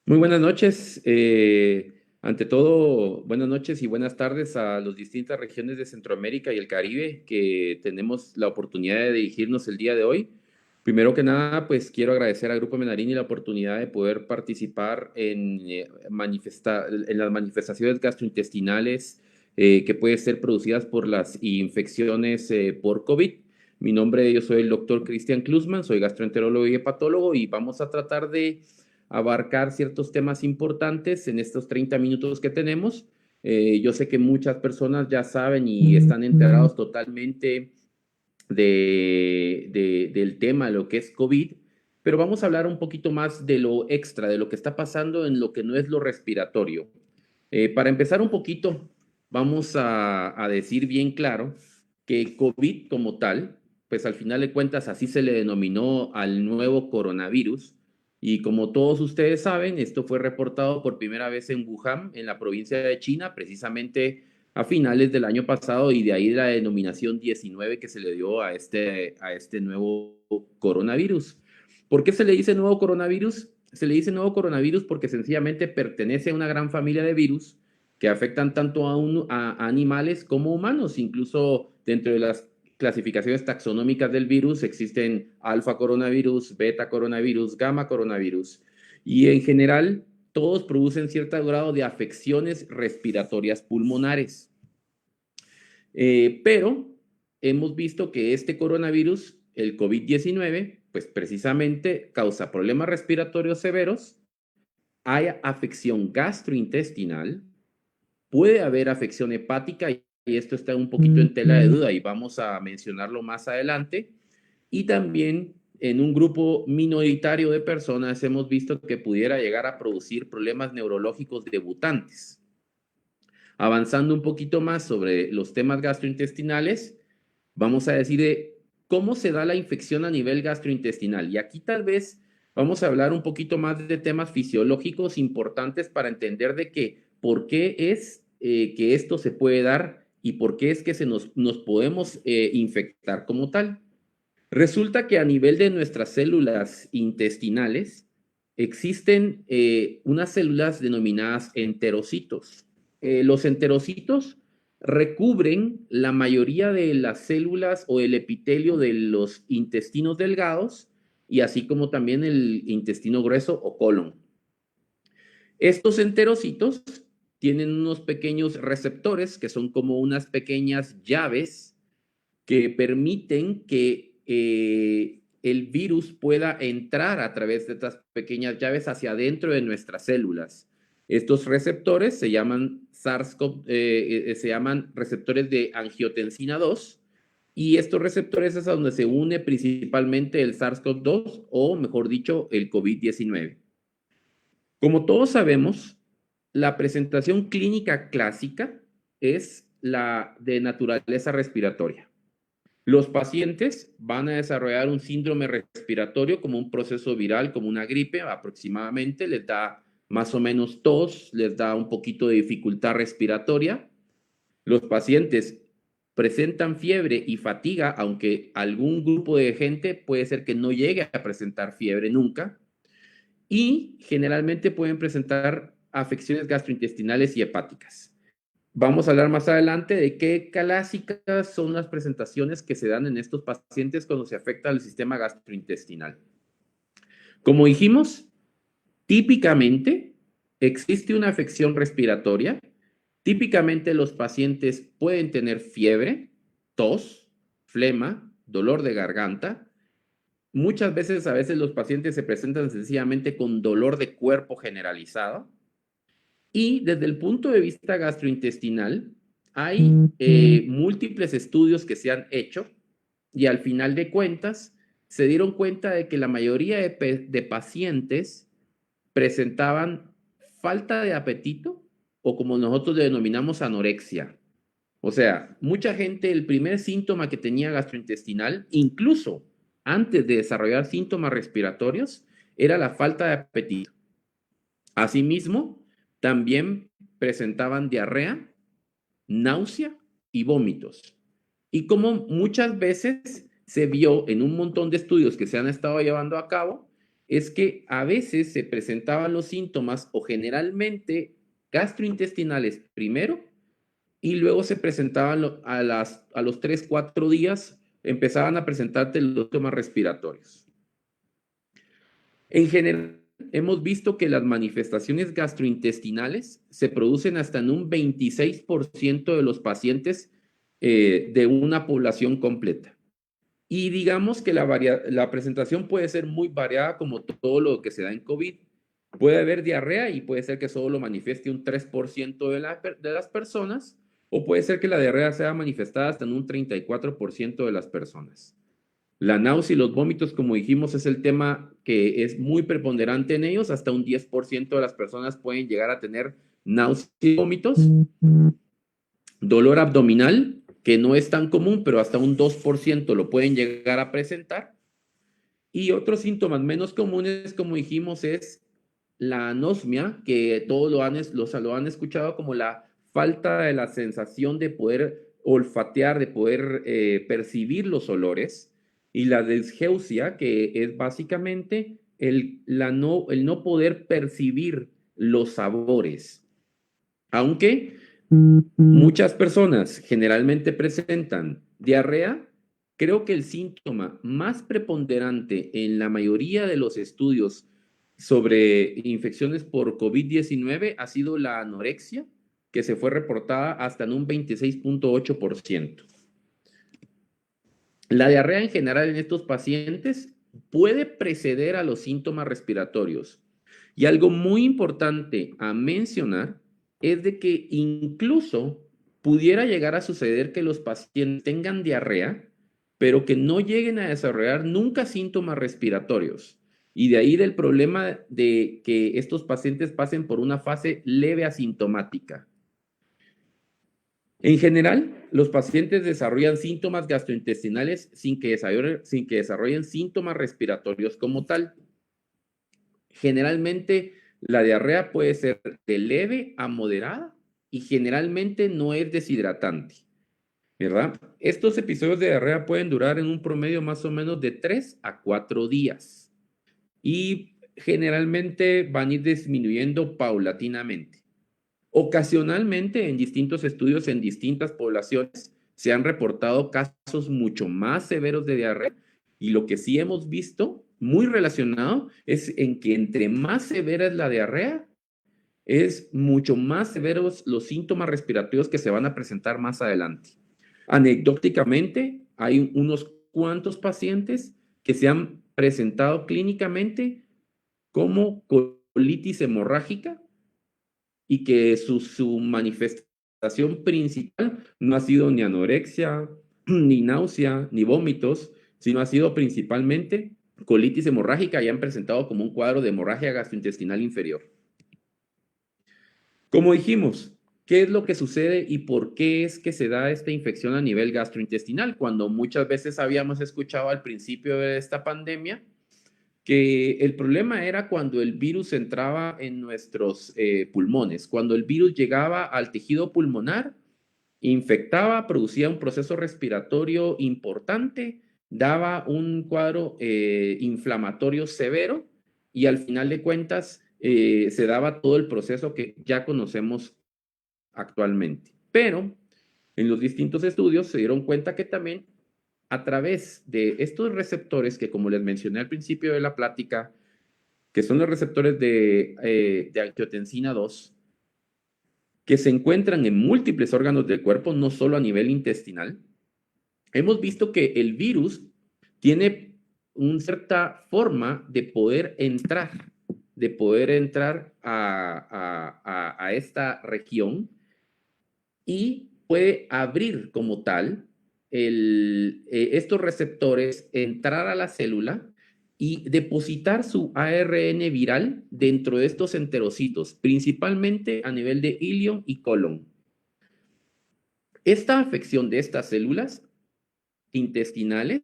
Muy buenas noches. Ante todo, buenas noches y buenas tardes a las distintas regiones de Centroamérica y el Caribe que tenemos la oportunidad de dirigirnos el día de hoy. Primero que nada, pues quiero agradecer al Grupo Menarini la oportunidad de poder participar en las manifestaciones gastrointestinales que pueden ser producidas por las infecciones por COVID. Mi nombre, yo soy el doctor Cristian Klusman, soy gastroenterólogo y hepatólogo y vamos a tratar de abarcar ciertos temas importantes en estos 30 minutos que tenemos. Yo sé que muchas personas ya saben y están enterados totalmente del tema, lo que es COVID, pero vamos a hablar un poquito más de lo extra, de lo que está pasando en lo que no es lo respiratorio. Para empezar un poquito, vamos a decir bien claro que COVID como tal, pues al final de cuentas así se le denominó al nuevo coronavirus. Y como todos ustedes saben, esto fue reportado por primera vez en Wuhan, en la provincia de China, precisamente a finales del año pasado, y de ahí la denominación 19 que se le dio a este nuevo coronavirus. ¿Por qué se le dice nuevo coronavirus? Se le dice nuevo coronavirus porque sencillamente pertenece a una gran familia de virus que afectan tanto a animales como humanos. Incluso dentro de las clasificaciones taxonómicas del virus existen alfa coronavirus, beta coronavirus, gamma coronavirus. Y en general, todos producen cierto grado de afecciones respiratorias pulmonares. Pero hemos visto que este coronavirus, el COVID-19, pues precisamente causa problemas respiratorios severos, hay afección gastrointestinal, puede haber afección hepática y esto está un poquito en tela de duda y vamos a mencionarlo más adelante. Y también en un grupo minoritario de personas hemos visto que pudiera llegar a producir problemas neurológicos debutantes. Avanzando un poquito más sobre los temas gastrointestinales, vamos a decir de cómo se da la infección a nivel gastrointestinal. Y aquí tal vez vamos a hablar un poquito más de temas fisiológicos importantes para entender de que por qué es que esto se puede dar y por qué es que nos podemos infectar como tal. Resulta que a nivel de nuestras células intestinales existen unas células denominadas enterocitos. Los enterocitos recubren la mayoría de las células o el epitelio de los intestinos delgados y así como también el intestino grueso o colon. Estos enterocitos tienen unos pequeños receptores que son como unas pequeñas llaves que permiten que el virus pueda entrar a través de estas pequeñas llaves hacia adentro de nuestras células. Estos receptores se llaman se llaman receptores de angiotensina 2 y estos receptores es a donde se une principalmente el SARS-CoV-2 o mejor dicho el COVID-19. Como todos sabemos, la presentación clínica clásica es la de naturaleza respiratoria. Los pacientes van a desarrollar un síndrome respiratorio como un proceso viral, como una gripe aproximadamente, les da más o menos tos, les da un poquito de dificultad respiratoria. Los pacientes presentan fiebre y fatiga, aunque algún grupo de gente puede ser que no llegue a presentar fiebre nunca. Y generalmente pueden presentar afecciones gastrointestinales y hepáticas. Vamos a hablar más adelante de qué clásicas son las presentaciones que se dan en estos pacientes cuando se afecta el sistema gastrointestinal. Como dijimos, típicamente existe una afección respiratoria. Típicamente los pacientes pueden tener fiebre, tos, flema, dolor de garganta. Muchas veces, a veces los pacientes se presentan sencillamente con dolor de cuerpo generalizado. Y desde el punto de vista gastrointestinal, hay múltiples estudios que se han hecho y al final de cuentas se dieron cuenta de que la mayoría de pacientes presentaban falta de apetito o como nosotros le denominamos anorexia. O sea, mucha gente, el primer síntoma que tenía gastrointestinal, incluso antes de desarrollar síntomas respiratorios, era la falta de apetito. Asimismo, también presentaban diarrea, náusea y vómitos. Y como muchas veces se vio en un montón de estudios que se han estado llevando a cabo, es que a veces se presentaban los síntomas o generalmente gastrointestinales primero y luego se presentaban a los 3, 4 días, empezaban a presentarte los síntomas respiratorios. En general, hemos visto que las manifestaciones gastrointestinales se producen hasta en un 26% de los pacientes de una población completa. Y digamos que la presentación puede ser muy variada como todo lo que se da en COVID. Puede haber diarrea y puede ser que solo lo manifieste un 3% de las personas, o puede ser que la diarrea sea manifestada hasta en un 34% de las personas. La náusea y los vómitos, como dijimos, es el tema que es muy preponderante en ellos. Hasta un 10% de las personas pueden llegar a tener náusea y vómitos. Dolor abdominal, que no es tan común, pero hasta un 2% lo pueden llegar a presentar. Y otros síntomas menos comunes, como dijimos, es la anosmia, que todos lo han escuchado como la falta de la sensación de poder olfatear, de poder percibir los olores, y la disgeusia, que es básicamente el no poder percibir los sabores. Aunque muchas personas generalmente presentan diarrea, creo que el síntoma más preponderante en la mayoría de los estudios sobre infecciones por COVID-19 ha sido la anorexia, que se fue reportada hasta en un 26.8%. La diarrea en general en estos pacientes puede preceder a los síntomas respiratorios. Y algo muy importante a mencionar es de que incluso pudiera llegar a suceder que los pacientes tengan diarrea, pero que no lleguen a desarrollar nunca síntomas respiratorios. Y de ahí del problema de que estos pacientes pasen por una fase leve asintomática. En general, los pacientes desarrollan síntomas gastrointestinales sin que desarrollen síntomas respiratorios como tal. Generalmente, la diarrea puede ser de leve a moderada y generalmente no es deshidratante, ¿verdad? Estos episodios de diarrea pueden durar en un promedio más o menos de 3 a 4 días y generalmente van a ir disminuyendo paulatinamente. Ocasionalmente, en distintos estudios en distintas poblaciones, se han reportado casos mucho más severos de diarrea, y lo que sí hemos visto muy relacionado es en que entre más severa es la diarrea, es mucho más severos los síntomas respiratorios que se van a presentar más adelante. Anecdóticamente, hay unos cuantos pacientes que se han presentado clínicamente como colitis hemorrágica y que su manifestación principal no ha sido ni anorexia, ni náusea, ni vómitos, sino ha sido principalmente colitis hemorrágica y han presentado como un cuadro de hemorragia gastrointestinal inferior. Como dijimos, ¿qué es lo que sucede y por qué es que se da esta infección a nivel gastrointestinal? Cuando muchas veces habíamos escuchado al principio de esta pandemia que el problema era cuando el virus entraba en nuestros pulmones, cuando el virus llegaba al tejido pulmonar, infectaba, producía un proceso respiratorio importante, daba un cuadro inflamatorio severo y al final de cuentas se daba todo el proceso que ya conocemos actualmente. Pero en los distintos estudios se dieron cuenta que también a través de estos receptores que, como les mencioné al principio de la plática, que son los receptores de angiotensina 2, que se encuentran en múltiples órganos del cuerpo, no solo a nivel intestinal, hemos visto que el virus tiene una cierta forma de poder entrar a esta región y puede abrir como tal estos receptores, entrar a la célula y depositar su ARN viral dentro de estos enterocitos, principalmente a nivel de ilion y colon. Esta afección de estas células intestinales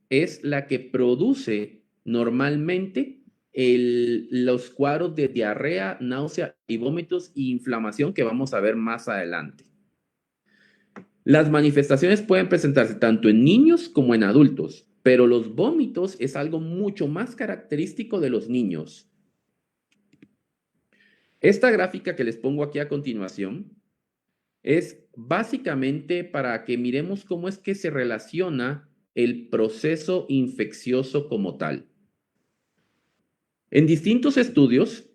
es la que produce normalmente los cuadros de diarrea, náusea y vómitos e inflamación que vamos a ver más adelante. Las manifestaciones pueden presentarse tanto en niños como en adultos. pero los vómitos es algo mucho más característico de los niños. Esta gráfica que les pongo aquí a continuación es básicamente para que miremos cómo es que se relaciona el proceso infeccioso como tal. En distintos estudios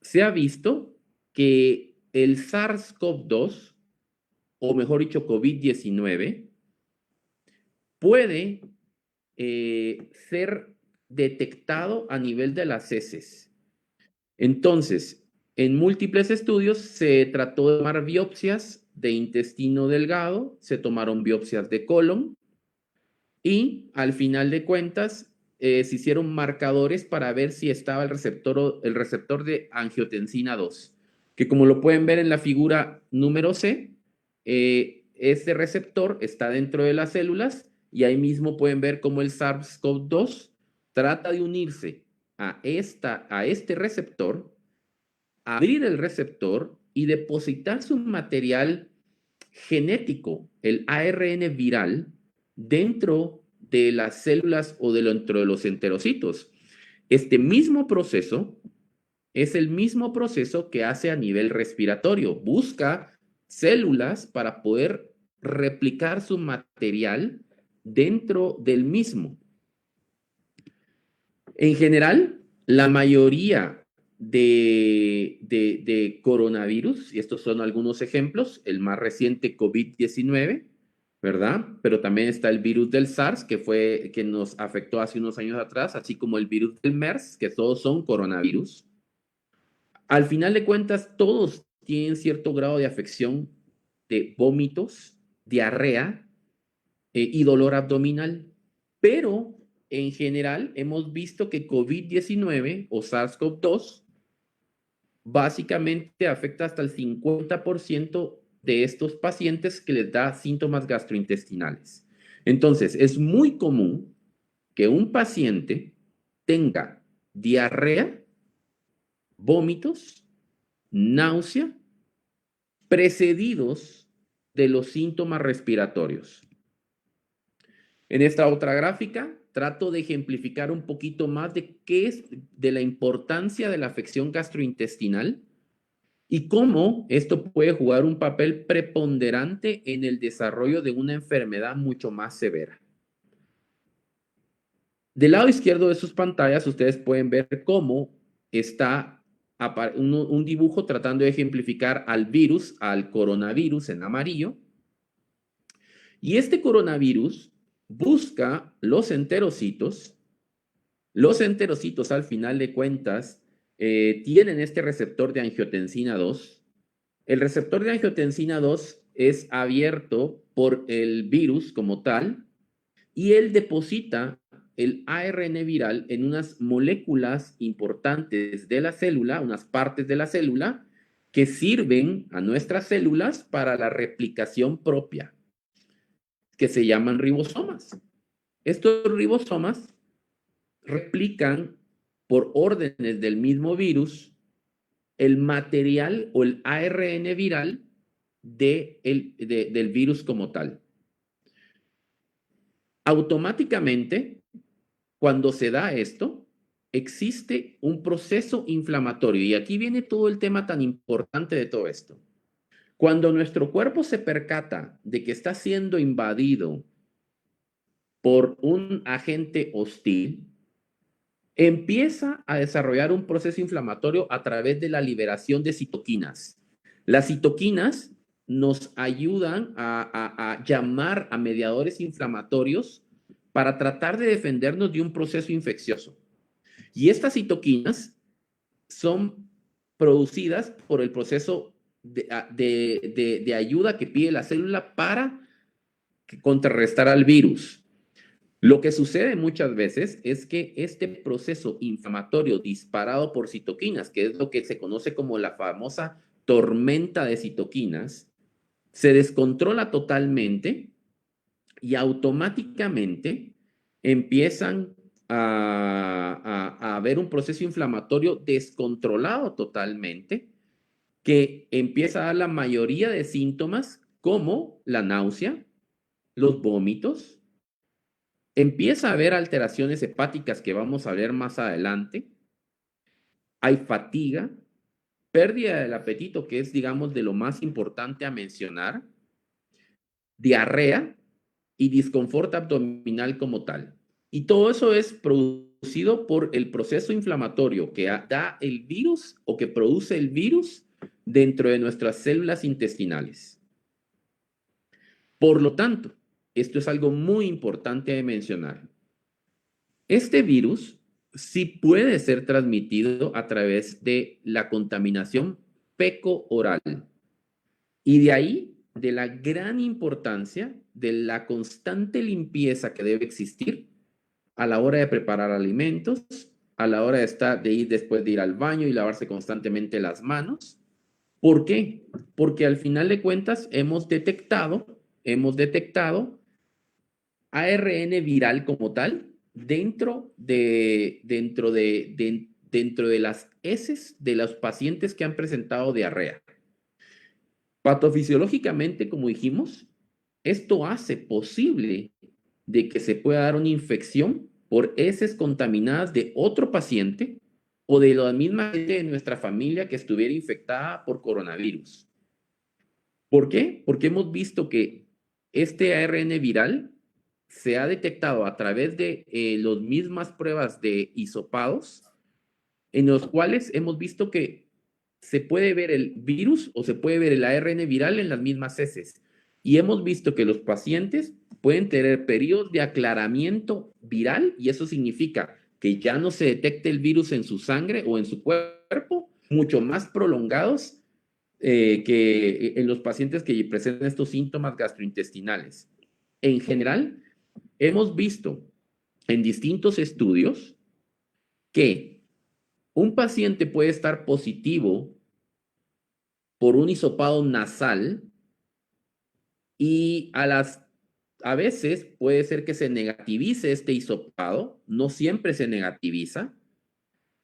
se ha visto que el SARS-CoV-2, o mejor dicho, COVID-19, puede ser detectado a nivel de las heces. Entonces, en múltiples estudios se trató de tomar biopsias de intestino delgado, se tomaron biopsias de colon y al final de cuentas se hicieron marcadores para ver si estaba el receptor de angiotensina 2, que como lo pueden ver en la figura número C, ese receptor está dentro de las células y ahí mismo pueden ver cómo el SARS-CoV-2 trata de unirse a este receptor, abrir el receptor y depositar su material genético, el ARN viral, dentro de las células o dentro de los enterocitos. Este mismo proceso es el mismo proceso que hace a nivel respiratorio. Busca células para poder replicar su material dentro del mismo. En general, la mayoría de coronavirus, y estos son algunos ejemplos, el más reciente COVID-19, ¿verdad? Pero también está el virus del SARS, que nos afectó hace unos años atrás, así como el virus del MERS, que todos son coronavirus. Al final de cuentas, todos tienen cierto grado de afección de vómitos, diarrea y dolor abdominal, pero en general hemos visto que COVID-19 o SARS-CoV-2 básicamente afecta hasta el 50% de estos pacientes que les da síntomas gastrointestinales. Entonces, es muy común que un paciente tenga diarrea, vómitos, náusea, precedidos de los síntomas respiratorios. En esta otra gráfica trato de ejemplificar un poquito más de qué es de la importancia de la afección gastrointestinal y cómo esto puede jugar un papel preponderante en el desarrollo de una enfermedad mucho más severa. Del lado izquierdo de sus pantallas ustedes pueden ver cómo está un dibujo tratando de ejemplificar al virus, al coronavirus en amarillo. Y este coronavirus busca los enterocitos. Los enterocitos, al final de cuentas, tienen este receptor de angiotensina 2. El receptor de angiotensina 2 es abierto por el virus como tal y él deposita el ARN viral en unas moléculas importantes de la célula, unas partes de la célula que sirven a nuestras células para la replicación propia, que se llaman ribosomas. Estos ribosomas replican por órdenes del mismo virus el material o el ARN viral del virus como tal. Automáticamente, cuando se da esto, existe un proceso inflamatorio. Y aquí viene todo el tema tan importante de todo esto. Cuando nuestro cuerpo se percata de que está siendo invadido por un agente hostil, empieza a desarrollar un proceso inflamatorio a través de la liberación de citoquinas. Las citoquinas nos ayudan a llamar a mediadores inflamatorios para tratar de defendernos de un proceso infeccioso. Y estas citoquinas son producidas por el proceso de ayuda que pide la célula para contrarrestar al virus. Lo que sucede muchas veces es que este proceso inflamatorio disparado por citoquinas, que es lo que se conoce como la famosa tormenta de citoquinas, se descontrola totalmente y automáticamente empiezan a haber un proceso inflamatorio descontrolado totalmente que empieza a dar la mayoría de síntomas como la náusea, los vómitos, Empieza a haber alteraciones hepáticas que vamos a ver más adelante. Hay fatiga, pérdida del apetito, que es, digamos, de lo más importante a mencionar, diarrea y disconfort abdominal como tal. Y todo eso es producido por el proceso inflamatorio que da el virus o que produce el virus dentro de nuestras células intestinales. Por lo tanto, esto es algo muy importante de mencionar. Este virus sí puede ser transmitido a través de la contaminación feco-oral. Y de ahí, de la gran importancia de la constante limpieza que debe existir a la hora de preparar alimentos, a la hora de ir después de ir al baño y lavarse constantemente las manos. ¿Por qué? Porque al final de cuentas hemos detectado ARN viral como tal dentro de las heces de los pacientes que han presentado diarrea. Patofisiológicamente, como dijimos, esto hace posible de que se pueda dar una infección por heces contaminadas de otro paciente o de la misma gente de nuestra familia que estuviera infectada por coronavirus. ¿Por qué? Porque hemos visto que este ARN viral se ha detectado a través de las mismas pruebas de hisopados, en los cuales hemos visto que se puede ver el virus o se puede ver el ARN viral en las mismas heces. Y hemos visto que los pacientes pueden tener periodos de aclaramiento viral y eso significa que ya no se detecte el virus en su sangre o en su cuerpo, mucho más prolongados que en los pacientes que presentan estos síntomas gastrointestinales. En general, hemos visto en distintos estudios que un paciente puede estar positivo por un hisopado nasal y a veces puede ser que se negativice este hisopado, no siempre se negativiza.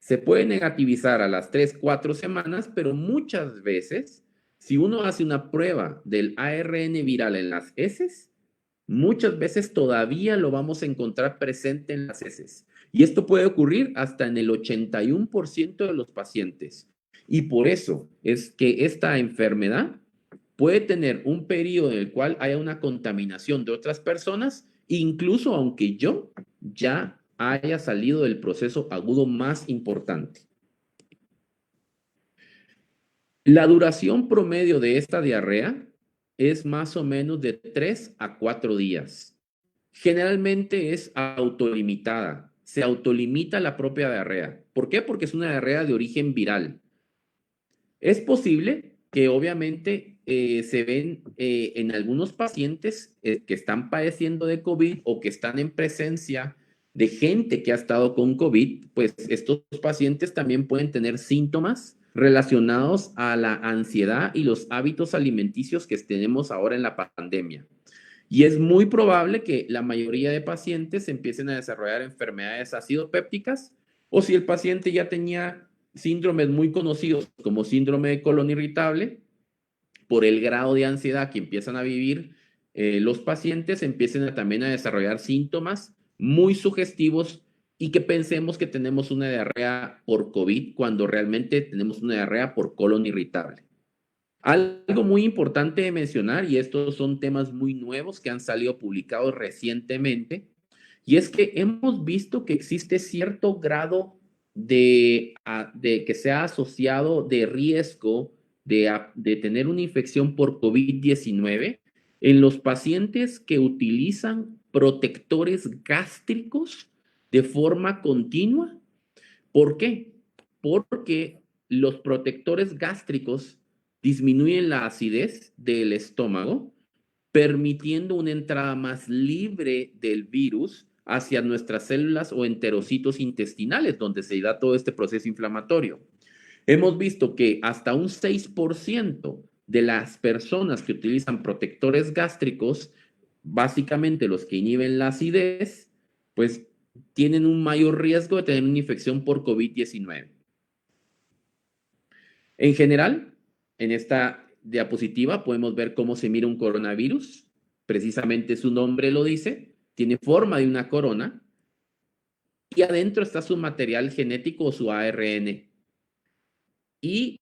Se puede negativizar a las 3, 4 semanas, pero muchas veces, si uno hace una prueba del ARN viral en las heces, muchas veces todavía lo vamos a encontrar presente en las heces. Y esto puede ocurrir hasta en el 81% de los pacientes. Y por eso es que esta enfermedad puede tener un periodo en el cual haya una contaminación de otras personas, incluso aunque yo ya haya salido del proceso agudo más importante. La duración promedio de esta diarrea es más o menos de 3 a 4 días. Generalmente es autolimitada, se autolimita la propia diarrea. ¿Por qué? Porque es una diarrea de origen viral. Es posible que obviamente se ven en algunos pacientes que están padeciendo de COVID o que están en presencia de gente que ha estado con COVID, pues estos pacientes también pueden tener síntomas relacionados a la ansiedad y los hábitos alimenticios que tenemos ahora en la pandemia. Y es muy probable que la mayoría de pacientes empiecen a desarrollar enfermedades acidopépticas o si el paciente ya tenía síndromes muy conocidos como síndrome de colon irritable, por el grado de ansiedad que empiezan a vivir, los pacientes empiecen también a desarrollar síntomas muy sugestivos y que pensemos que tenemos una diarrea por COVID cuando realmente tenemos una diarrea por colon irritable. Algo muy importante de mencionar, y estos son temas muy nuevos que han salido publicados recientemente, y es que hemos visto que existe cierto grado de que se ha asociado de riesgo de tener una infección por COVID-19 en los pacientes que utilizan protectores gástricos de forma continua. ¿Por qué? Porque los protectores gástricos disminuyen la acidez del estómago, permitiendo una entrada más libre del virus hacia nuestras células o enterocitos intestinales, donde se da todo este proceso inflamatorio. Hemos visto que hasta un 6% de las personas que utilizan protectores gástricos, básicamente los que inhiben la acidez, pues tienen un mayor riesgo de tener una infección por COVID-19. En general, en esta diapositiva podemos ver cómo se mira un coronavirus. Precisamente su nombre lo dice. tiene forma de una corona y adentro está su material genético o su ARN. Y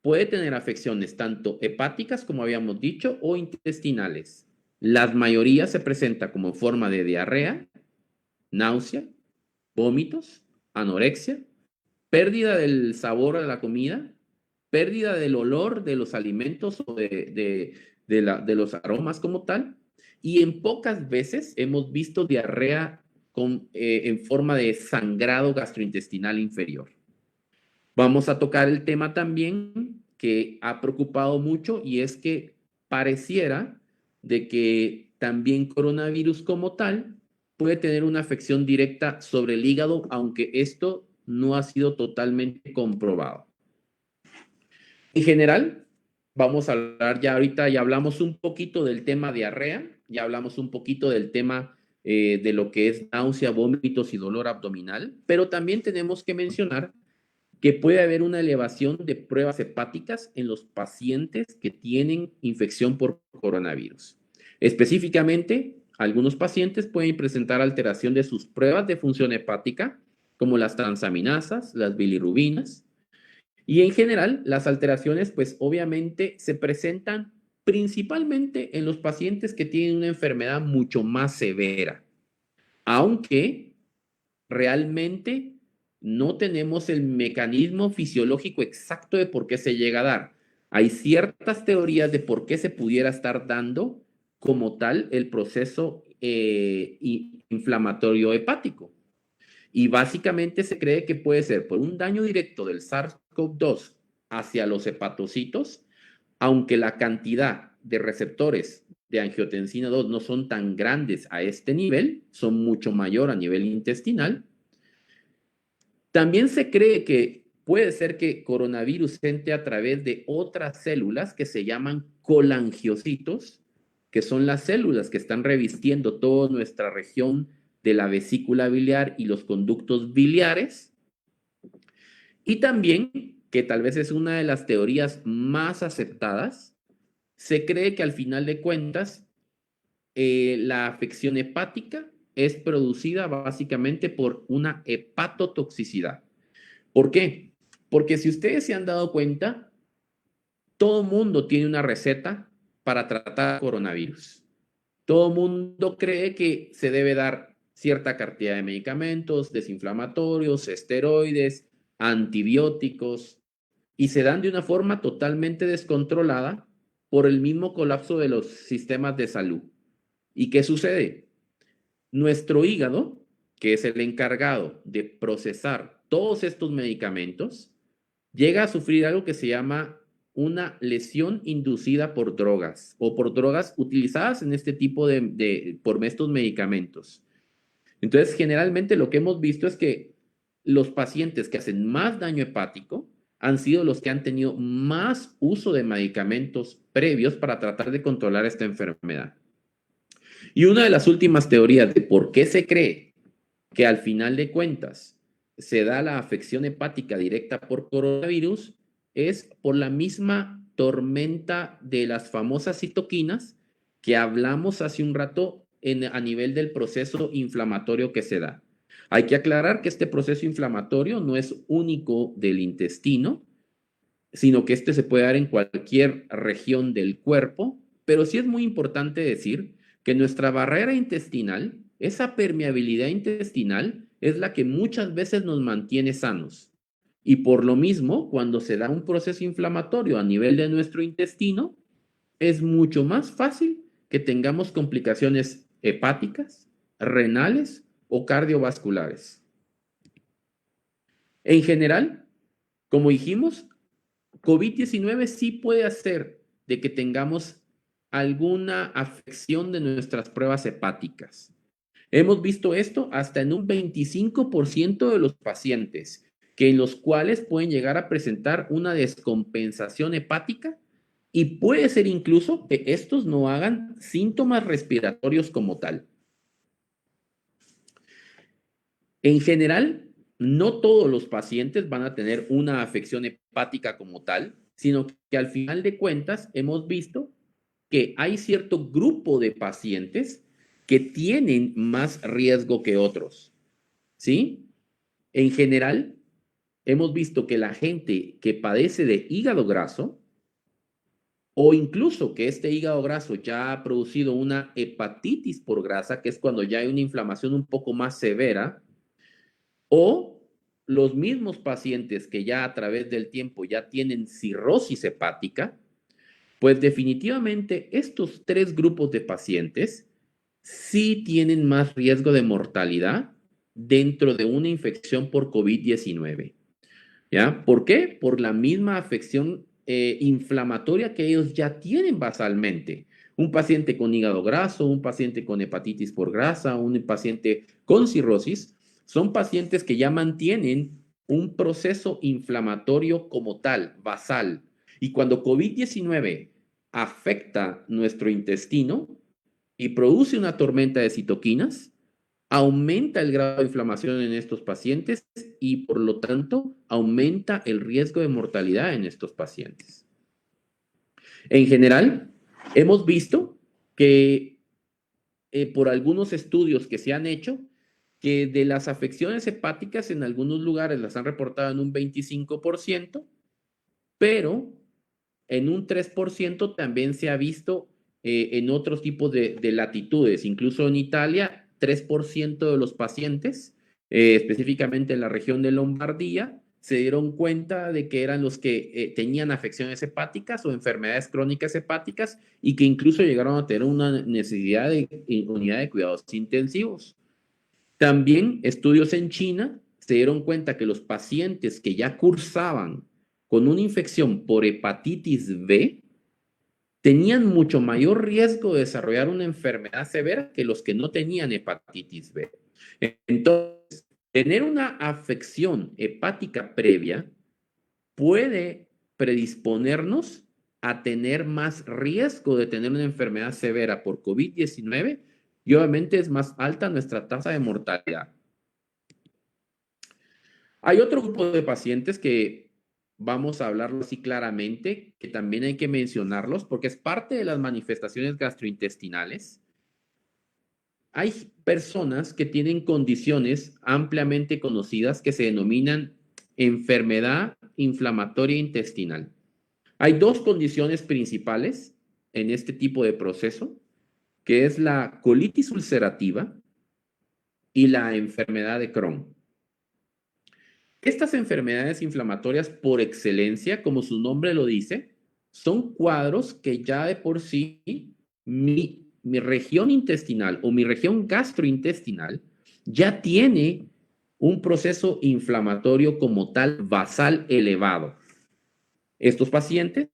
puede tener afecciones tanto hepáticas, como habíamos dicho, o intestinales. La mayoría se presenta como en forma de diarrea, náusea, vómitos, anorexia, pérdida del sabor a la comida, pérdida del olor de los alimentos o de los aromas como tal, y en pocas veces hemos visto diarrea en forma de sangrado gastrointestinal inferior. Vamos a tocar el tema también que ha preocupado mucho y es que pareciera de que también coronavirus como tal puede tener una afección directa sobre el hígado, aunque esto no ha sido totalmente comprobado. En general, vamos a hablar ya ahorita, ya hablamos un poquito del tema diarrea, ya hablamos un poquito del tema de lo que es náusea, vómitos y dolor abdominal, pero también tenemos que mencionar que puede haber una elevación de pruebas hepáticas en los pacientes que tienen infección por coronavirus. Específicamente, algunos pacientes pueden presentar alteración de sus pruebas de función hepática, como las transaminasas, las bilirrubinas, y en general, las alteraciones, pues obviamente se presentan principalmente en los pacientes que tienen una enfermedad mucho más severa, aunque realmente no tenemos el mecanismo fisiológico exacto de por qué se llega a dar. Hay ciertas teorías de por qué se pudiera estar dando como tal el proceso inflamatorio hepático. Y básicamente se cree que puede ser por un daño directo del SARS-CoV-2 hacia los hepatocitos, aunque la cantidad de receptores de angiotensina 2 no son tan grandes a este nivel, son mucho mayor a nivel intestinal. También se cree que puede ser que coronavirus entre a través de otras células que se llaman colangiocitos, que son las células que están revistiendo toda nuestra región de la vesícula biliar y los conductos biliares. Y también, que tal vez es una de las teorías más aceptadas, se cree que al final de cuentas la afección hepática es producida básicamente por una hepatotoxicidad. ¿Por qué? Porque si ustedes se han dado cuenta, todo mundo tiene una receta para tratar coronavirus. Todo mundo cree que se debe dar cierta cantidad de medicamentos, desinflamatorios, esteroides, antibióticos, y se dan de una forma totalmente descontrolada por el mismo colapso de los sistemas de salud. ¿Y qué sucede? Nuestro hígado, que es el encargado de procesar todos estos medicamentos, llega a sufrir algo que se llama una lesión inducida por drogas o por drogas utilizadas en este tipo por estos medicamentos. Entonces, generalmente lo que hemos visto es que los pacientes que hacen más daño hepático han sido los que han tenido más uso de medicamentos previos para tratar de controlar esta enfermedad. Y una de las últimas teorías de por qué se cree que al final de cuentas se da la afección hepática directa por coronavirus es por la misma tormenta de las famosas citoquinas que hablamos hace un rato a nivel del proceso inflamatorio que se da. Hay que aclarar que este proceso inflamatorio no es único del intestino, sino que este se puede dar en cualquier región del cuerpo, pero sí es muy importante decir que nuestra barrera intestinal, esa permeabilidad intestinal, es la que muchas veces nos mantiene sanos. Y por lo mismo, cuando se da un proceso inflamatorio a nivel de nuestro intestino, es mucho más fácil que tengamos complicaciones hepáticas, renales o cardiovasculares. En general, como dijimos, COVID-19 sí puede hacer de que tengamos alguna afección de nuestras pruebas hepáticas. Hemos visto esto hasta en un 25% de los pacientes, que en los cuales pueden llegar a presentar una descompensación hepática y puede ser incluso que estos no hagan síntomas respiratorios como tal. En general, no todos los pacientes van a tener una afección hepática como tal, sino que al final de cuentas hemos visto que hay cierto grupo de pacientes que tienen más riesgo que otros, ¿sí? En general, hemos visto que la gente que padece de hígado graso, o incluso que este hígado graso ya ha producido una hepatitis por grasa, que es cuando ya hay una inflamación un poco más severa, o los mismos pacientes que ya a través del tiempo ya tienen cirrosis hepática, pues definitivamente estos tres grupos de pacientes sí tienen más riesgo de mortalidad dentro de una infección por COVID-19. ¿Ya? ¿Por qué? Por la misma afección inflamatoria que ellos ya tienen basalmente. Un paciente con hígado graso, un paciente con hepatitis por grasa, un paciente con cirrosis, son pacientes que ya mantienen un proceso inflamatorio como tal, basal. Y cuando COVID-19 afecta nuestro intestino y produce una tormenta de citoquinas, aumenta el grado de inflamación en estos pacientes y por lo tanto aumenta el riesgo de mortalidad en estos pacientes. En general, hemos visto que por algunos estudios que se han hecho, que de las afecciones hepáticas en algunos lugares las han reportado en un 25%, pero en un 3% también se ha visto en otros tipos de latitudes. Incluso en Italia, 3% de los pacientes, específicamente en la región de Lombardía, se dieron cuenta de que eran los que tenían afecciones hepáticas o enfermedades crónicas hepáticas y que incluso llegaron a tener una necesidad de unidad de cuidados intensivos. También estudios en China se dieron cuenta que los pacientes que ya cursaban con una infección por hepatitis B tenían mucho mayor riesgo de desarrollar una enfermedad severa que los que no tenían hepatitis B. Entonces, tener una afección hepática previa puede predisponernos a tener más riesgo de tener una enfermedad severa por COVID-19 y obviamente es más alta nuestra tasa de mortalidad. Hay otro grupo de pacientes que vamos a hablarlo así claramente, que también hay que mencionarlos porque es parte de las manifestaciones gastrointestinales. Hay personas que tienen condiciones ampliamente conocidas que se denominan enfermedad inflamatoria intestinal. Hay dos condiciones principales en este tipo de proceso, que es la colitis ulcerativa y la enfermedad de Crohn. Estas enfermedades inflamatorias por excelencia, como su nombre lo dice, son cuadros que ya de por sí mi región intestinal o mi región gastrointestinal ya tiene un proceso inflamatorio como tal basal elevado. Estos pacientes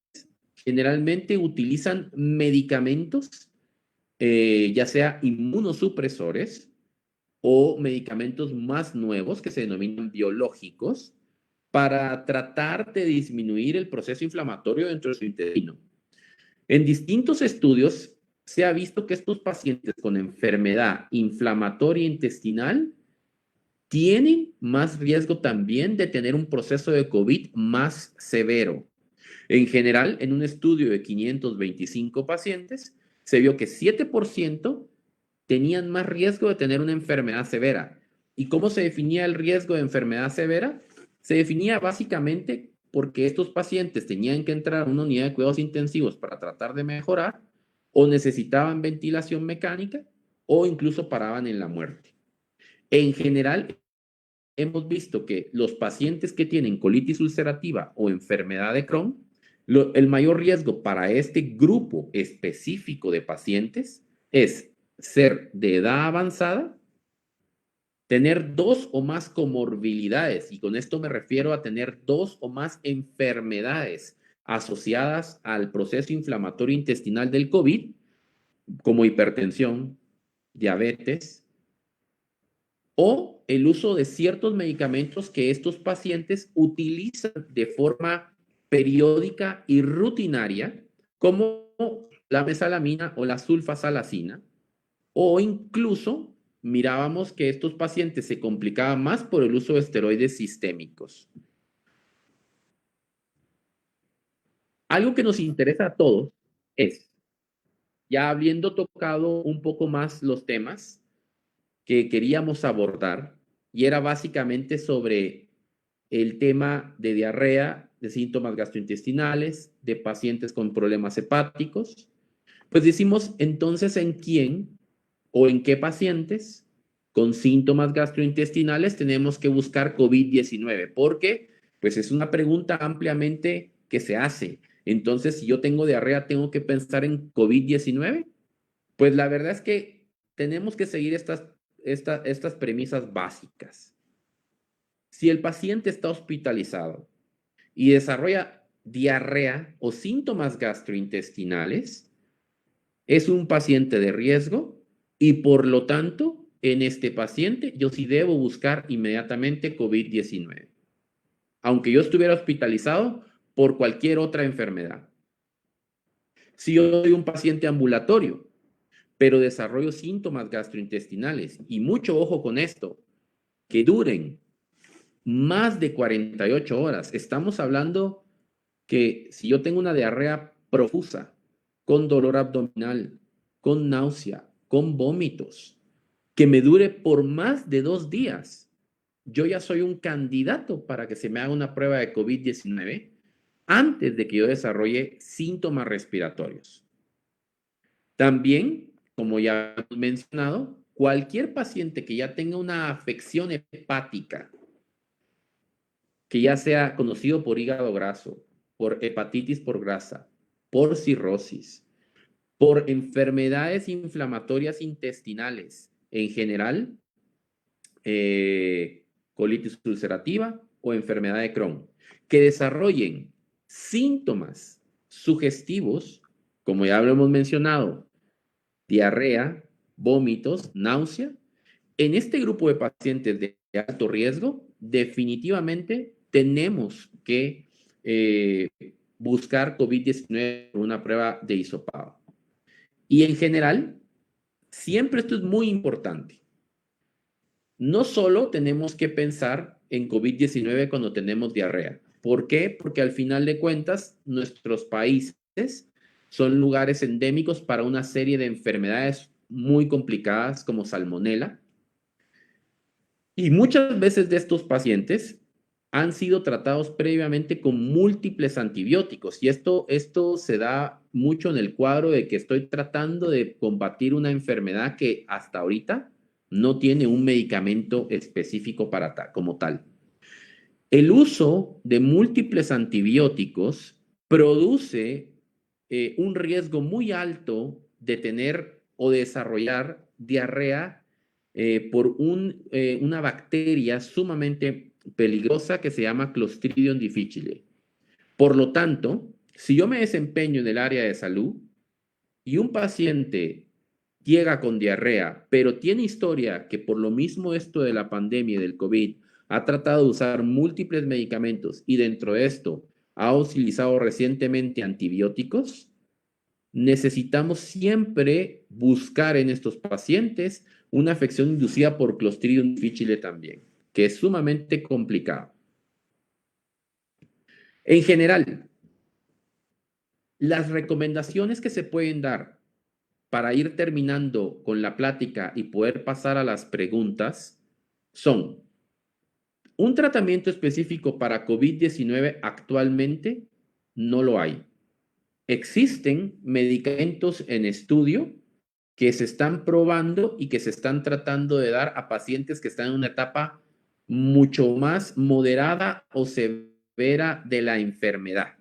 generalmente utilizan medicamentos, ya sea inmunosupresores o medicamentos más nuevos que se denominan biológicos para tratar de disminuir el proceso inflamatorio dentro de su intestino. En distintos estudios se ha visto que estos pacientes con enfermedad inflamatoria intestinal tienen más riesgo también de tener un proceso de COVID más severo. En general, en un estudio de 525 pacientes, se vio que 7% tenían más riesgo de tener una enfermedad severa. ¿Y cómo se definía el riesgo de enfermedad severa? Se definía básicamente porque estos pacientes tenían que entrar a una unidad de cuidados intensivos para tratar de mejorar, o necesitaban ventilación mecánica, o incluso paraban en la muerte. En general, hemos visto que los pacientes que tienen colitis ulcerativa o enfermedad de Crohn, el mayor riesgo para este grupo específico de pacientes es ser de edad avanzada, tener dos o más comorbilidades, y con esto me refiero a tener dos o más enfermedades asociadas al proceso inflamatorio intestinal del COVID, como hipertensión, diabetes, o el uso de ciertos medicamentos que estos pacientes utilizan de forma periódica y rutinaria, como la mesalamina o la sulfasalacina, o incluso mirábamos que estos pacientes se complicaban más por el uso de esteroides sistémicos. Algo que nos interesa a todos es, ya habiendo tocado un poco más los temas que queríamos abordar, y era básicamente sobre el tema de diarrea, de síntomas gastrointestinales, de pacientes con problemas hepáticos, pues decimos entonces en quién o en qué pacientes con síntomas gastrointestinales tenemos que buscar COVID-19, porque pues es una pregunta ampliamente que se hace. Entonces, si yo tengo diarrea, ¿tengo que pensar en COVID-19? Pues la verdad es que tenemos que seguir estas premisas básicas. Si el paciente está hospitalizado y desarrolla diarrea o síntomas gastrointestinales, es un paciente de riesgo y por lo tanto, en este paciente yo sí debo buscar inmediatamente COVID-19, aunque yo estuviera hospitalizado por cualquier otra enfermedad. Si yo soy un paciente ambulatorio, pero desarrollo síntomas gastrointestinales, y mucho ojo con esto, que duren más de 48 horas. Estamos hablando que si yo tengo una diarrea profusa, con dolor abdominal, con náusea, con vómitos, que me dure por más de 2 días, yo ya soy un candidato para que se me haga una prueba de COVID-19 antes de que yo desarrolle síntomas respiratorios. También, como ya hemos mencionado, cualquier paciente que ya tenga una afección hepática, que ya sea conocido por hígado graso, por hepatitis por grasa, por cirrosis, por enfermedades inflamatorias intestinales en general, colitis ulcerativa o enfermedad de Crohn, que desarrollen síntomas sugestivos, como ya lo hemos mencionado, diarrea, vómitos, náusea. En este grupo de pacientes de alto riesgo, definitivamente tenemos que buscar COVID-19 por una prueba de hisopado. Y en general, siempre esto es muy importante. No solo tenemos que pensar en COVID-19 cuando tenemos diarrea. ¿Por qué? Porque al final de cuentas, nuestros países son lugares endémicos para una serie de enfermedades muy complicadas como salmonela. Y muchas veces de estos pacientes han sido tratados previamente con múltiples antibióticos. Y esto se da mucho en el cuadro de que estoy tratando de combatir una enfermedad que hasta ahorita no tiene un medicamento específico como tal. El uso de múltiples antibióticos produce un riesgo muy alto de tener o desarrollar diarrea por una bacteria sumamente peligrosa que se llama Clostridium difficile. Por lo tanto, si yo me desempeño en el área de salud y un paciente llega con diarrea, pero tiene historia que por lo mismo esto de la pandemia y del COVID ha tratado de usar múltiples medicamentos y dentro de esto ha utilizado recientemente antibióticos, necesitamos siempre buscar en estos pacientes una afección inducida por Clostridium difficile también, que es sumamente complicado. En general, las recomendaciones que se pueden dar para ir terminando con la plática y poder pasar a las preguntas son: un tratamiento específico para COVID-19 actualmente no lo hay. Existen medicamentos en estudio que se están probando y que se están tratando de dar a pacientes que están en una etapa mucho más moderada o severa de la enfermedad.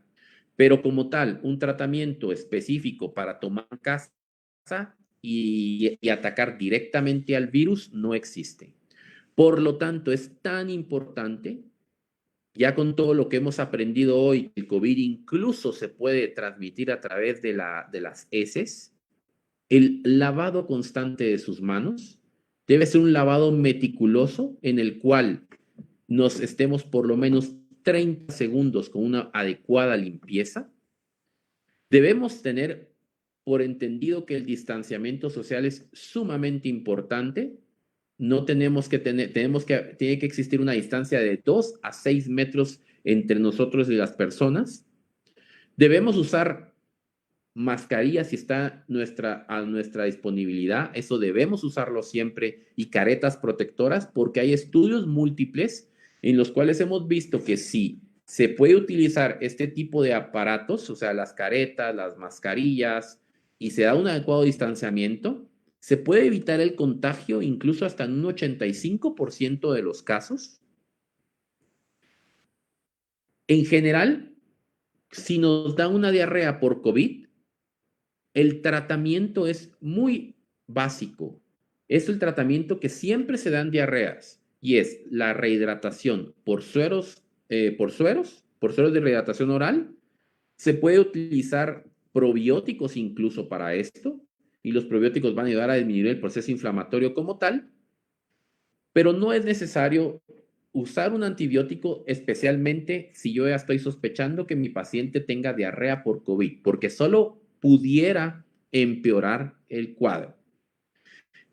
Pero como tal, un tratamiento específico para tomar casa y atacar directamente al virus no existe. Por lo tanto, es tan importante, ya con todo lo que hemos aprendido hoy, el COVID incluso se puede transmitir a través de las heces, el lavado constante de sus manos debe ser un lavado meticuloso en el cual nos estemos por lo menos 30 segundos con una adecuada limpieza. Debemos tener por entendido que el distanciamiento social es sumamente importante. No tenemos que tener, tiene que existir una distancia de 2 a 6 metros entre nosotros y las personas. Debemos usar mascarilla si está a nuestra disponibilidad, eso debemos usarlo siempre, y caretas protectoras, porque hay estudios múltiples en los cuales hemos visto que si se puede utilizar este tipo de aparatos, o sea, las caretas, las mascarillas, y se da un adecuado distanciamiento, se puede evitar el contagio incluso hasta en un 85% de los casos. En general, si nos da una diarrea por COVID, el tratamiento es muy básico. Es el tratamiento que siempre se dan diarreas y es la rehidratación por sueros de rehidratación oral. Se puede utilizar probióticos incluso para esto, y los probióticos van a ayudar a disminuir el proceso inflamatorio como tal, pero no es necesario usar un antibiótico, especialmente si yo ya estoy sospechando que mi paciente tenga diarrea por COVID, porque solo pudiera empeorar el cuadro.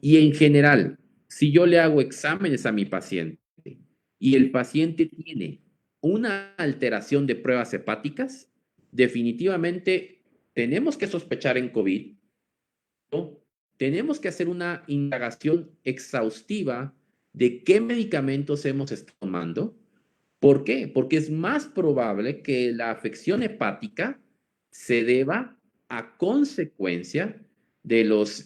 Y en general, si yo le hago exámenes a mi paciente y el paciente tiene una alteración de pruebas hepáticas, definitivamente tenemos que sospechar en COVID, ¿no? Tenemos que hacer una indagación exhaustiva de qué medicamentos hemos estado tomando. ¿Por qué? Porque es más probable que la afección hepática se deba a consecuencia de las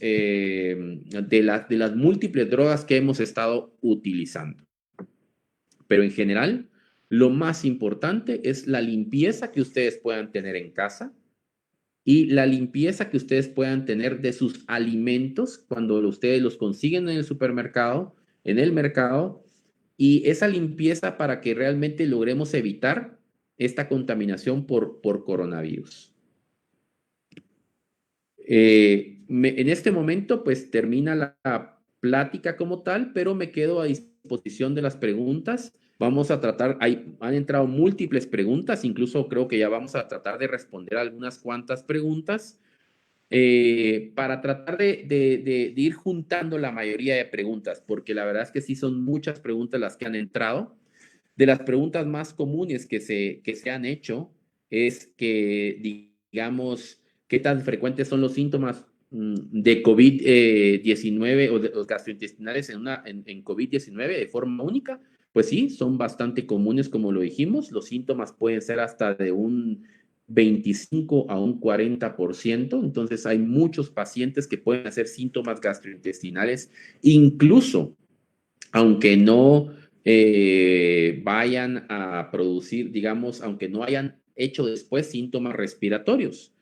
múltiples drogas que hemos estado utilizando. Pero en general, lo más importante es la limpieza que ustedes puedan tener en casa y la limpieza que ustedes puedan tener de sus alimentos cuando ustedes los consiguen en el supermercado, en el mercado, y esa limpieza para que realmente logremos evitar esta contaminación por coronavirus. En este momento, pues termina la plática como tal, pero me quedo a disposición de las preguntas. Vamos a tratar, han entrado múltiples preguntas, incluso creo que ya vamos a tratar de responder algunas cuantas preguntas para tratar de ir juntando la mayoría de preguntas, porque la verdad es que sí son muchas preguntas las que han entrado. De las preguntas más comunes que se han hecho es que, digamos, qué tan frecuentes son los síntomas de COVID-19 o de los gastrointestinales en COVID-19 de forma única. Pues sí, son bastante comunes, como lo dijimos. Los síntomas pueden ser hasta de un 25 a un 40%. Entonces hay muchos pacientes que pueden hacer síntomas gastrointestinales, incluso aunque no vayan a producir, digamos, aunque no hayan hecho después síntomas respiratorios.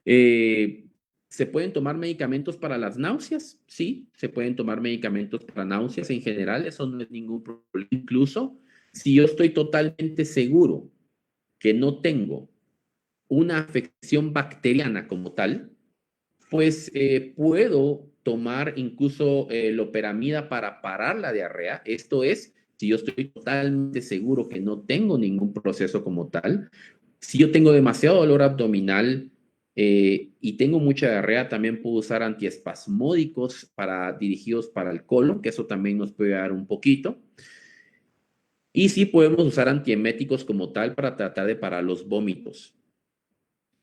Eh, ¿Se pueden tomar medicamentos para las náuseas? Sí, se pueden tomar medicamentos para náuseas en general, eso no es ningún problema. Incluso si yo estoy totalmente seguro que no tengo una afección bacteriana como tal, pues puedo tomar incluso loperamida para parar la diarrea. Esto es, si yo estoy totalmente seguro que no tengo ningún proceso como tal. Si yo tengo demasiado dolor abdominal y tengo mucha diarrea, también puedo usar antiespasmódicos dirigidos para el colon, que eso también nos puede dar un poquito. Y sí podemos usar antieméticos como tal para tratar de parar los vómitos.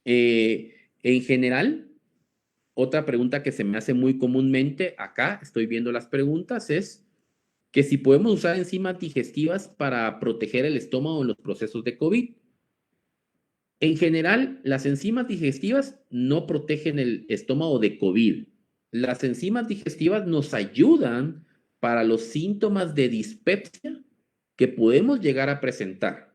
En general, otra pregunta que se me hace muy comúnmente acá, estoy viendo las preguntas, es que si podemos usar enzimas digestivas para proteger el estómago en los procesos de COVID. En general, las enzimas digestivas no protegen el estómago de COVID. Las enzimas digestivas nos ayudan para los síntomas de dispepsia que podemos llegar a presentar,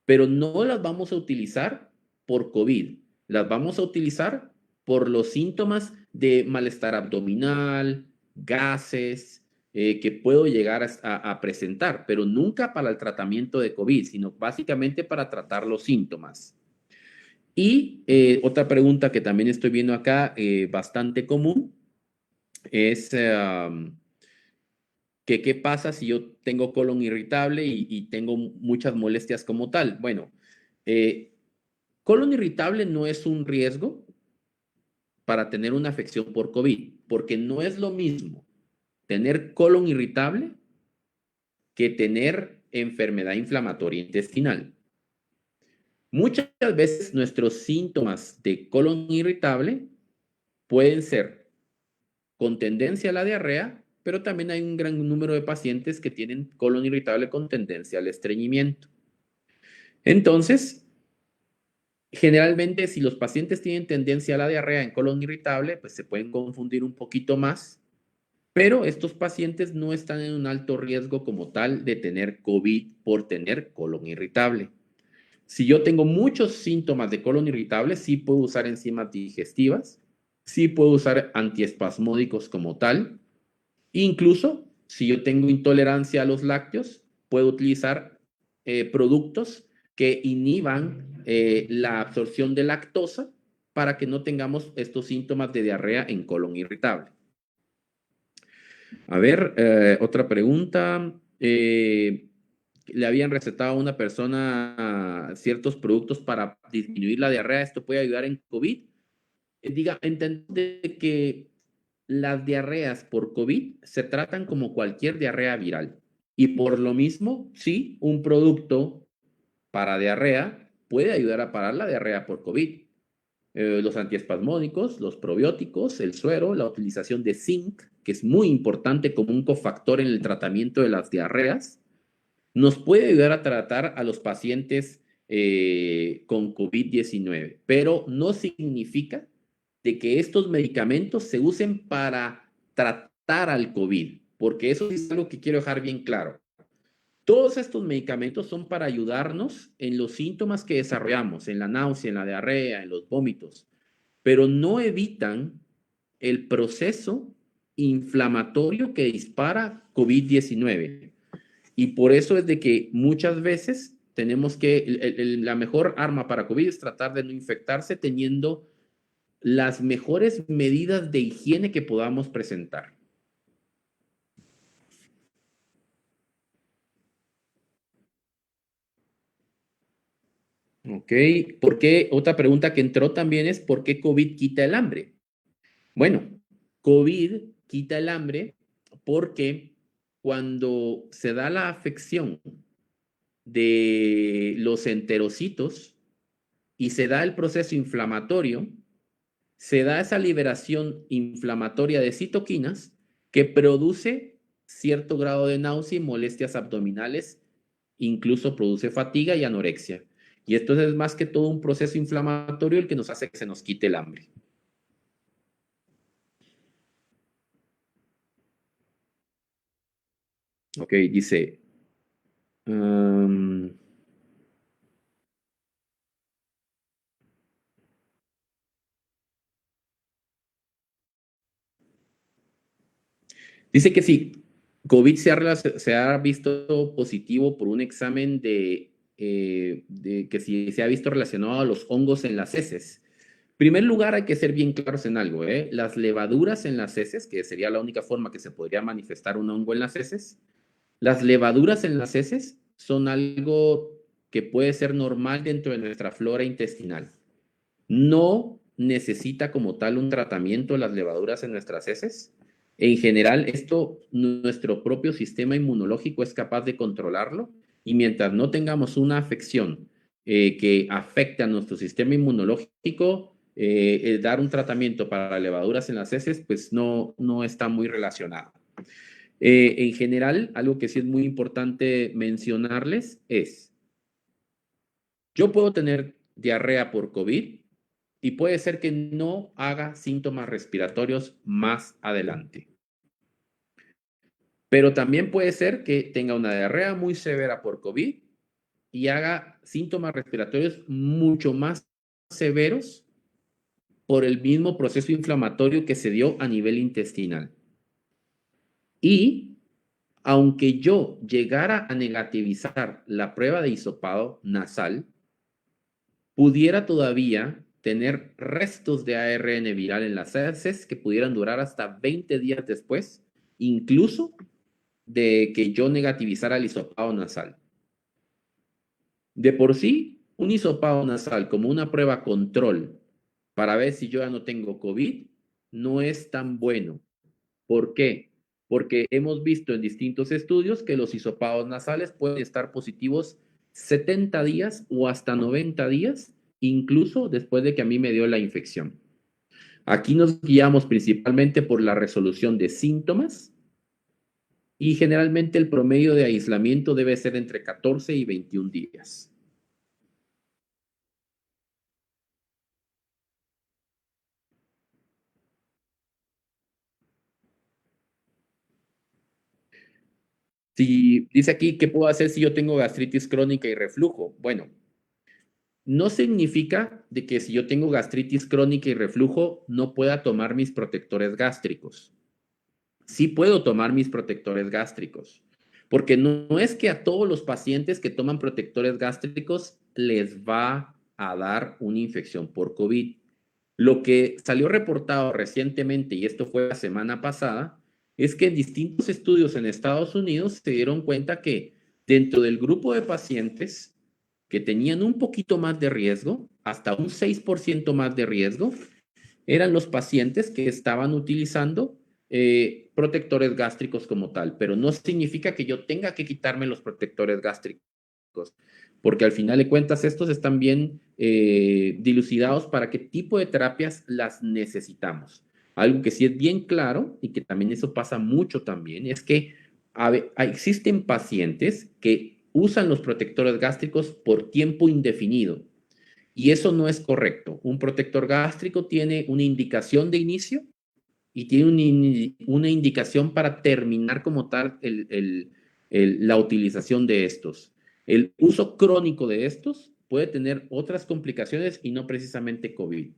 pero no las vamos a utilizar por COVID. Las vamos a utilizar por los síntomas de malestar abdominal, gases, que puedo llegar a presentar, pero nunca para el tratamiento de COVID, sino básicamente para tratar los síntomas. Y otra pregunta que también estoy viendo acá, bastante común, es que qué pasa si yo tengo colon irritable y tengo muchas molestias como tal. Bueno, colon irritable no es un riesgo para tener una afección por COVID, porque no es lo mismo tener colon irritable que tener enfermedad inflamatoria intestinal. Muchas veces nuestros síntomas de colon irritable pueden ser con tendencia a la diarrea, pero también hay un gran número de pacientes que tienen colon irritable con tendencia al estreñimiento. Entonces, generalmente, si los pacientes tienen tendencia a la diarrea en colon irritable, pues se pueden confundir un poquito más, pero estos pacientes no están en un alto riesgo como tal de tener COVID por tener colon irritable. Si yo tengo muchos síntomas de colon irritable, sí puedo usar enzimas digestivas, sí puedo usar antiespasmódicos como tal. Incluso si yo tengo intolerancia a los lácteos, puedo utilizar productos que inhiban la absorción de lactosa para que no tengamos estos síntomas de diarrea en colon irritable. A ver, otra pregunta. Le habían recetado a una persona ciertos productos para disminuir la diarrea. ¿Esto puede ayudar en COVID? Diga, entender que las diarreas por COVID se tratan como cualquier diarrea viral. Y por lo mismo, sí, un producto para diarrea puede ayudar a parar la diarrea por COVID. Los antiespasmódicos, los probióticos, el suero, la utilización de zinc, que es muy importante como un cofactor en el tratamiento de las diarreas, nos puede ayudar a tratar a los pacientes con COVID-19, pero no significa de que estos medicamentos se usen para tratar al COVID, porque eso es algo que quiero dejar bien claro. Todos estos medicamentos son para ayudarnos en los síntomas que desarrollamos, en la náusea, en la diarrea, en los vómitos, pero no evitan el proceso inflamatorio que dispara COVID-19. Y por eso es de que muchas veces tenemos que, la mejor arma para COVID es tratar de no infectarse teniendo las mejores medidas de higiene que podamos presentar. ¿Ok? ¿Por qué? Otra pregunta que entró también es, ¿por qué COVID quita el hambre? Bueno, COVID quita el hambre porque cuando se da la afección de los enterocitos y se da el proceso inflamatorio, se da esa liberación inflamatoria de citoquinas que produce cierto grado de náusea y molestias abdominales, incluso produce fatiga y anorexia. Y esto es más que todo un proceso inflamatorio el que nos hace que se nos quite el hambre. Ok, dice, um, dice que si COVID se ha visto positivo por un examen de que si se ha visto relacionado a los hongos en las heces. En primer lugar, hay que ser bien claros en algo, ¿eh? Las levaduras en las heces, que sería la única forma que se podría manifestar un hongo en las heces, las levaduras en las heces son algo que puede ser normal dentro de nuestra flora intestinal. No necesita como tal un tratamiento las levaduras en nuestras heces. En general, esto nuestro propio sistema inmunológico es capaz de controlarlo y mientras no tengamos una afección que afecte a nuestro sistema inmunológico, dar un tratamiento para levaduras en las heces, pues no está muy relacionado. En general, algo que sí es muy importante mencionarles es, yo puedo tener diarrea por COVID y puede ser que no haga síntomas respiratorios más adelante. Pero también puede ser que tenga una diarrea muy severa por COVID y haga síntomas respiratorios mucho más severos por el mismo proceso inflamatorio que se dio a nivel intestinal. Y aunque yo llegara a negativizar la prueba de hisopado nasal, pudiera todavía tener restos de ARN viral en las heces que pudieran durar hasta 20 días después, incluso de que yo negativizara el hisopado nasal. De por sí, un hisopado nasal como una prueba control para ver si yo ya no tengo COVID no es tan bueno. ¿Por qué? Porque hemos visto en distintos estudios que los hisopados nasales pueden estar positivos 70 días o hasta 90 días, incluso después de que a mí me dio la infección. Aquí nos guiamos principalmente por la resolución de síntomas y generalmente el promedio de aislamiento debe ser entre 14 y 21 días. Si dice aquí, ¿qué puedo hacer si yo tengo gastritis crónica y reflujo? Bueno, no significa de que si yo tengo gastritis crónica y reflujo no pueda tomar mis protectores gástricos. Sí puedo tomar mis protectores gástricos, porque no es que a todos los pacientes que toman protectores gástricos les va a dar una infección por COVID. Lo que salió reportado recientemente, y esto fue la semana pasada, es que en distintos estudios en Estados Unidos se dieron cuenta que dentro del grupo de pacientes que tenían un poquito más de riesgo, hasta un 6% más de riesgo, eran los pacientes que estaban utilizando protectores gástricos como tal, pero no significa que yo tenga que quitarme los protectores gástricos, porque al final de cuentas estos están bien dilucidados para qué tipo de terapias las necesitamos. Algo que sí es bien claro y que también eso pasa mucho también es que existen pacientes que usan los protectores gástricos por tiempo indefinido y eso no es correcto. Un protector gástrico tiene una indicación de inicio y tiene una indicación para terminar como tal la utilización de estos. El uso crónico de estos puede tener otras complicaciones y no precisamente COVID.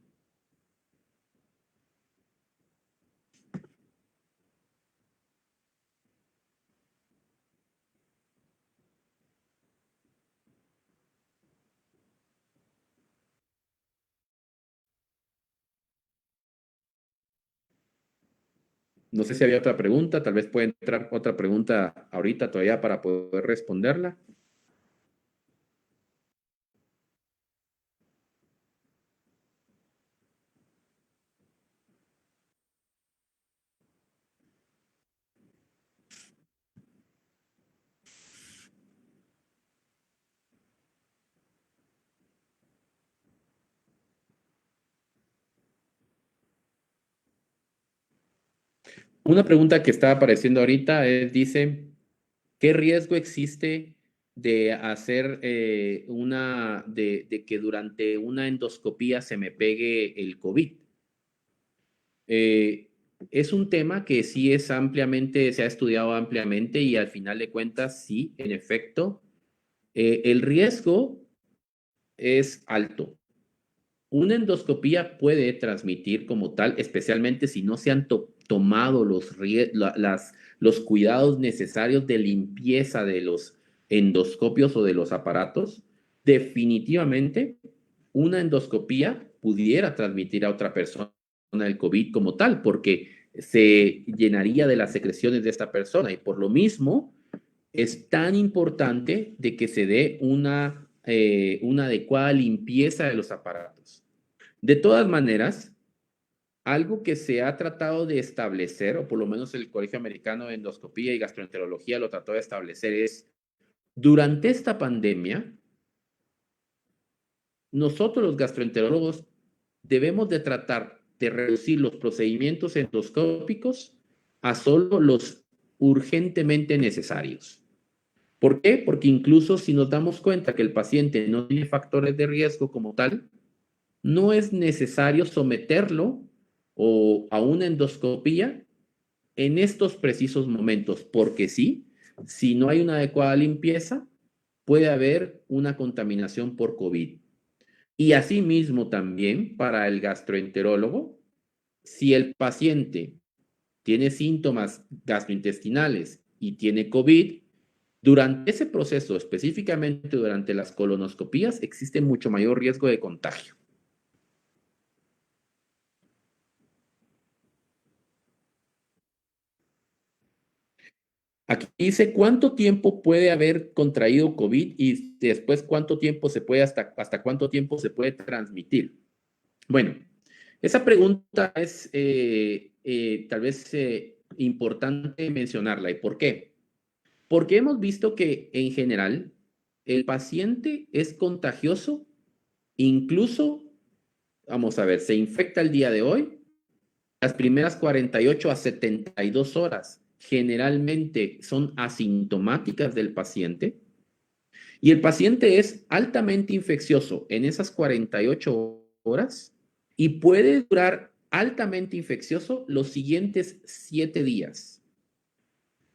No sé si había otra pregunta, tal vez puede entrar otra pregunta ahorita todavía para poder responderla. Una pregunta que está apareciendo ahorita dice, ¿qué riesgo existe de hacer de que durante una endoscopía se me pegue el COVID? Eh, es un tema que sí es ampliamente, se ha estudiado ampliamente y al final de cuentas, sí, en efecto, el riesgo es alto. Una endoscopía puede transmitir como tal, especialmente si no se han tomado los cuidados necesarios de limpieza de los endoscopios o de los aparatos. Definitivamente, una endoscopía pudiera transmitir a otra persona el COVID como tal, porque se llenaría de las secreciones de esta persona y por lo mismo es tan importante de que se dé una adecuada limpieza de los aparatos. De todas maneras, algo que se ha tratado de establecer, o por lo menos el Colegio Americano de Endoscopía y Gastroenterología lo trató de establecer, es durante esta pandemia, nosotros los gastroenterólogos debemos de tratar de reducir los procedimientos endoscópicos a solo los urgentemente necesarios. ¿Por qué? Porque incluso si nos damos cuenta que el paciente no tiene factores de riesgo como tal, no es necesario someterlo o a una endoscopía en estos precisos momentos, porque sí, si no hay una adecuada limpieza, puede haber una contaminación por COVID. Y asimismo también para el gastroenterólogo, si el paciente tiene síntomas gastrointestinales y tiene COVID, durante ese proceso, específicamente durante las colonoscopías, existe mucho mayor riesgo de contagio. Aquí dice cuánto tiempo puede haber contraído COVID y después cuánto tiempo se puede, hasta cuánto tiempo se puede transmitir. Bueno, esa pregunta es tal vez importante mencionarla. ¿Y por qué? Porque hemos visto que en general el paciente es contagioso, incluso, vamos a ver, se infecta el día de hoy, las primeras 48 a 72 horas generalmente son asintomáticas del paciente y el paciente es altamente infeccioso en esas 48 horas y puede durar altamente infeccioso los siguientes 7 días.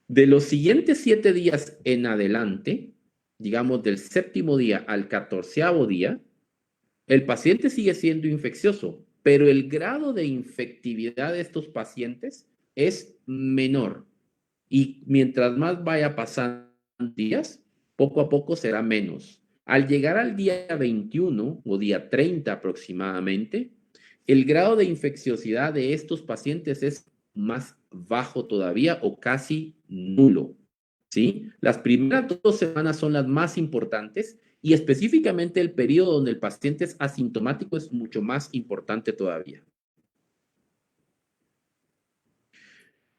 De los siguientes 7 días en adelante, digamos del séptimo día al 14º día, el paciente sigue siendo infeccioso, pero el grado de infectividad de estos pacientes es menor. Y mientras más vaya pasando días, poco a poco será menos. Al llegar al día 21 o día 30 aproximadamente, el grado de infecciosidad de estos pacientes es más bajo todavía o casi nulo. ¿Sí? Las primeras 2 semanas son las más importantes y específicamente el periodo donde el paciente es asintomático es mucho más importante todavía.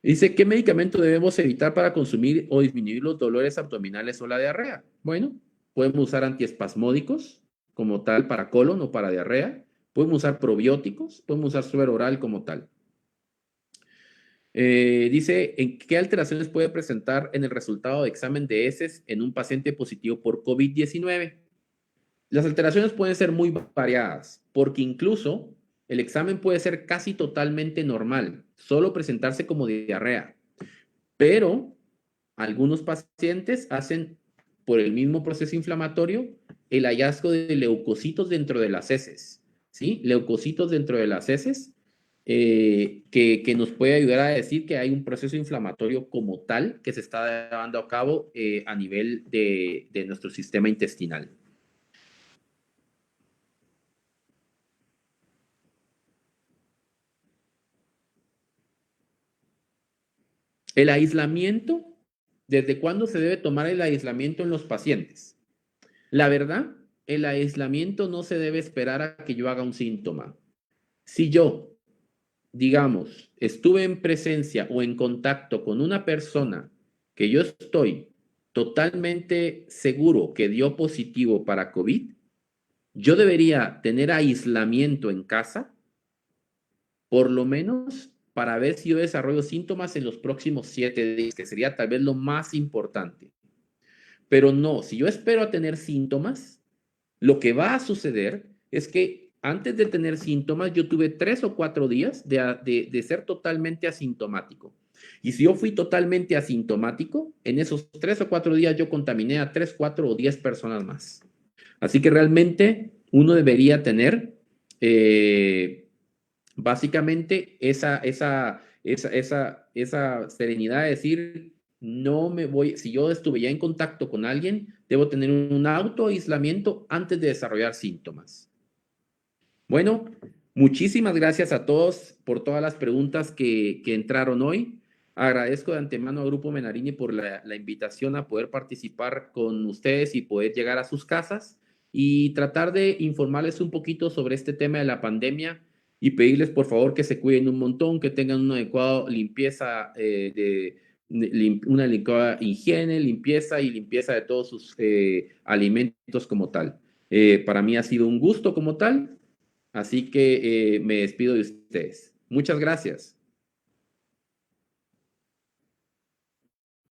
Dice, ¿qué medicamento debemos evitar para consumir o disminuir los dolores abdominales o la diarrea? Bueno, podemos usar antiespasmódicos como tal para colon o para diarrea. Podemos usar probióticos, podemos usar suero oral como tal. Dice, ¿en qué alteraciones puede presentar en el resultado de examen de heces en un paciente positivo por COVID-19? Las alteraciones pueden ser muy variadas, porque incluso el examen puede ser casi totalmente normal, solo presentarse como diarrea, pero algunos pacientes hacen, por el mismo proceso inflamatorio, el hallazgo de leucocitos dentro de las heces, ¿sí? Leucocitos dentro de las heces, que nos puede ayudar a decir que hay un proceso inflamatorio como tal que se está llevando a cabo a nivel de nuestro sistema intestinal. El aislamiento, ¿desde cuándo se debe tomar el aislamiento en los pacientes? La verdad, el aislamiento no se debe esperar a que yo haga un síntoma. Si yo, digamos, estuve en presencia o en contacto con una persona que yo estoy totalmente seguro que dio positivo para COVID, yo debería tener aislamiento en casa, por lo menos para ver si yo desarrollo síntomas en los próximos 7 días, que sería tal vez lo más importante. Pero no, si yo espero a tener síntomas, lo que va a suceder es que antes de tener síntomas, yo tuve 3 o 4 días de ser totalmente asintomático. Y si yo fui totalmente asintomático, en esos 3 o 4 días yo contaminé a 3, 4 o 10 personas más. Así que realmente uno debería tener básicamente esa serenidad de decir, no me voy, si yo estuve ya en contacto con alguien, debo tener un autoaislamiento antes de desarrollar síntomas. Bueno, muchísimas gracias a todos por todas las preguntas que entraron hoy. Agradezco de antemano a Grupo Menarini por la invitación a poder participar con ustedes y poder llegar a sus casas y tratar de informarles un poquito sobre este tema de la pandemia y pedirles por favor que se cuiden un montón, que tengan una adecuada limpieza, una adecuada higiene, limpieza y limpieza de todos sus alimentos como tal. Para mí ha sido un gusto como tal. Así que me despido de ustedes. Muchas gracias.